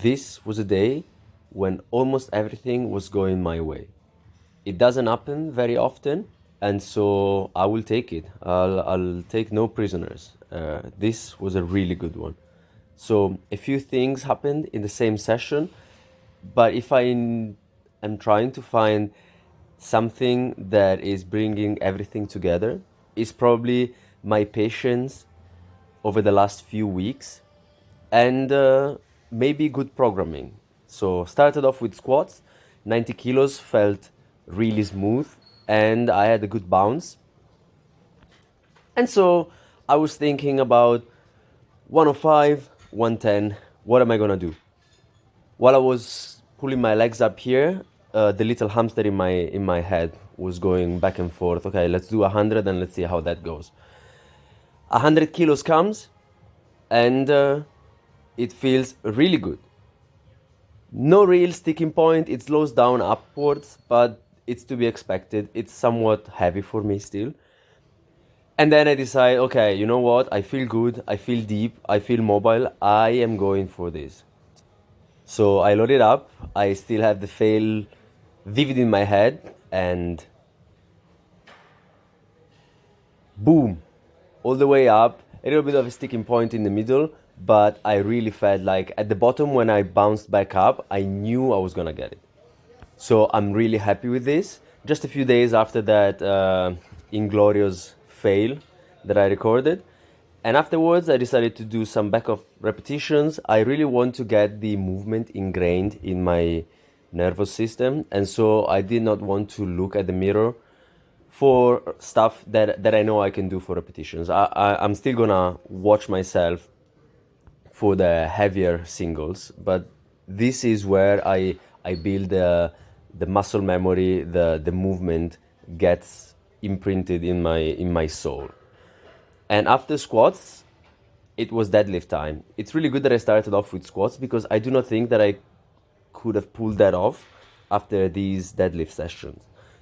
this was a day when almost everything was going my way. It doesn't happen very often, and so I will take it. I'll take no prisoners. This was a really good one. So a few things happened in the same session, but if am trying to find something that is bringing everything together, is probably my patience over the last few weeks and maybe good programming. So started off with squats, 90 kilos felt really smooth and I had a good bounce. And so I was thinking about 105, 110, what am I gonna do? While I was pulling my legs up here, the little hamster in my head was going back and forth. Okay, let's do 100 and let's see how that goes. 100 kilos comes and it feels really good. No real sticking point, it slows down upwards, but it's to be expected. It's somewhat heavy for me still. And then I decide, okay, you know what? I feel good, I feel deep, I feel mobile. I am going for this. So I load it up. I still have the fail vivid in my head, and boom, all the way up. A little bit of a sticking point in the middle, but I really felt like at the bottom when I bounced back up, I knew I was gonna get it. So I'm really happy with this. Just a few days after that inglorious fail that I recorded. And afterwards, I decided to do some back off repetitions. I really want to get the movement ingrained in my nervous system. And so I did not want to look at the mirror for stuff that I know I can do for repetitions. I'm still gonna watch myself for the heavier singles, but this is where I build the muscle memory, the movement gets imprinted in my soul. And after squats, it was deadlift time. It's really good that I started off with squats because I do not think that I could have pulled that off after these deadlift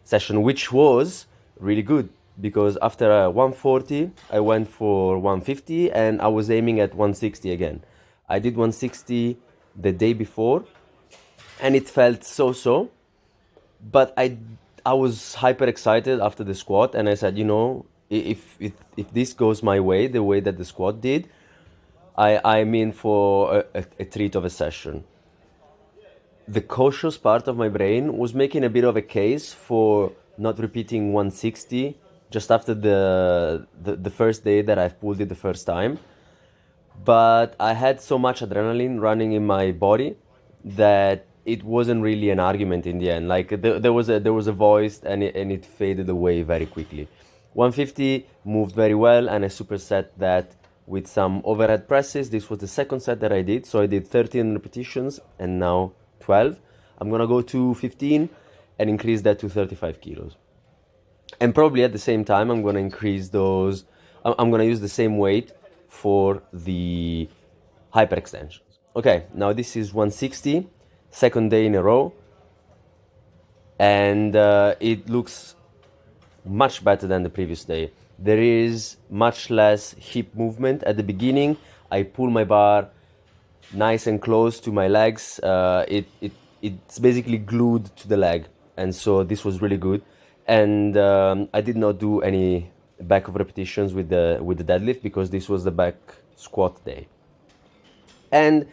session, which was really good because after 140, I went for 150 and I was aiming at 160 again. I did 160 the day before and it felt so, but I was hyper excited after the squat and I said, you know, if this goes my way, the way that the squat did, I'm in for a treat of a session. The cautious part of my brain was making a bit of a case for not repeating 160 just after the first day that I've pulled it the first time. But I had so much adrenaline running in my body that it wasn't really an argument in the end. Like there was a voice and it faded away very quickly. 150 moved very well and I superset that with some overhead presses. This was the second set that I did. So I did 13 repetitions and now 12. I'm gonna go to 15 and increase that to 35 kilos. And probably at the same time, I'm gonna increase those. I'm gonna use the same weight for the hyperextensions. Okay, now this is 160, second day in a row, and it looks much better than the previous day. There is much less hip movement at the beginning. I pull my bar nice and close to my legs. It's basically glued to the leg, and so this was really good. And I did not do any back of repetitions with the deadlift because this was the back squat day. And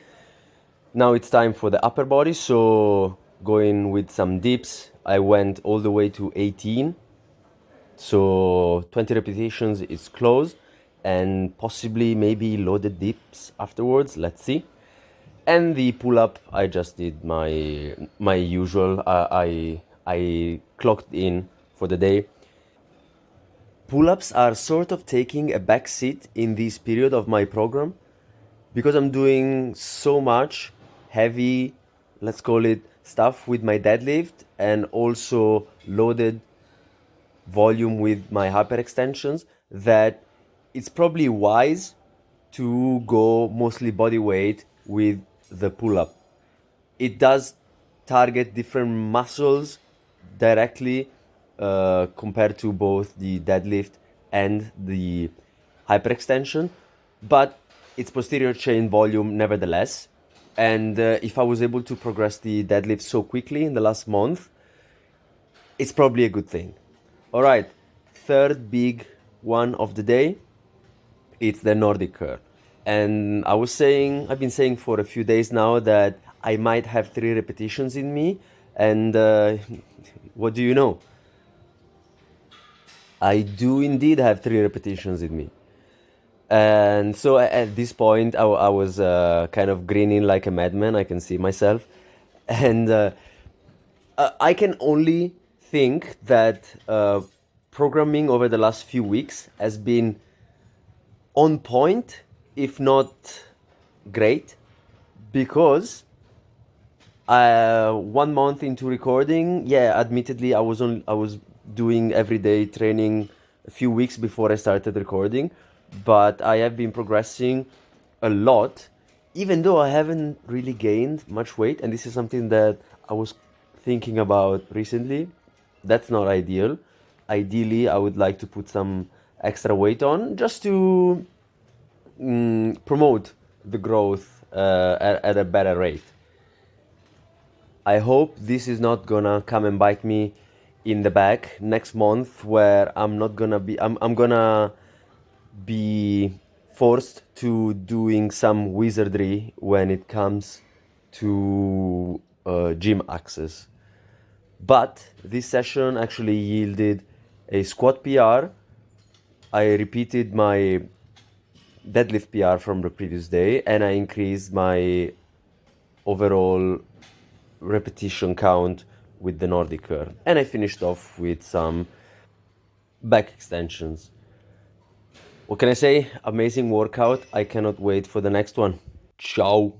now it's time for the upper body. So going with some dips, I went all the way to 18. So 20 repetitions is closed and possibly maybe loaded dips afterwards. Let's see. And the pull up, I just did my usual. I clocked in for the day. Pull-ups are sort of taking a back seat in this period of my program because I'm doing so much heavy, let's call it, stuff with my deadlift and also loaded volume with my hyperextensions that it's probably wise to go mostly body weight with the pull-up. It does target different muscles directly compared to both the deadlift and the hyperextension, but it's posterior chain volume nevertheless. And if I was able to progress the deadlift so quickly in the last month, it's probably a good thing. All right, third big one of the day, it's the Nordic curl. And I've been saying for a few days now that I might have 3 repetitions in me. And what do you know? I do indeed have 3 repetitions in me. And so at this point, I was kind of grinning like a madman. I can see myself. And I can only think that programming over the last few weeks has been on point, if not great, because 1 month into recording, yeah, admittedly, I was doing everyday training a few weeks before I started recording, but I have been progressing a lot, even though I haven't really gained much weight, and this is something that I was thinking about recently. That's not ideal. Ideally, I would like to put some extra weight on just to promote the growth at a better rate. I hope this is not gonna come and bite me in the back next month, where I'm gonna be forced to doing some wizardry when it comes to gym access. But this session actually yielded a squat PR. I repeated my deadlift PR from the previous day, and I increased my overall repetition count with the Nordic curl. And I finished off with some back extensions. What can I say? Amazing workout. I cannot wait for the next one. Ciao.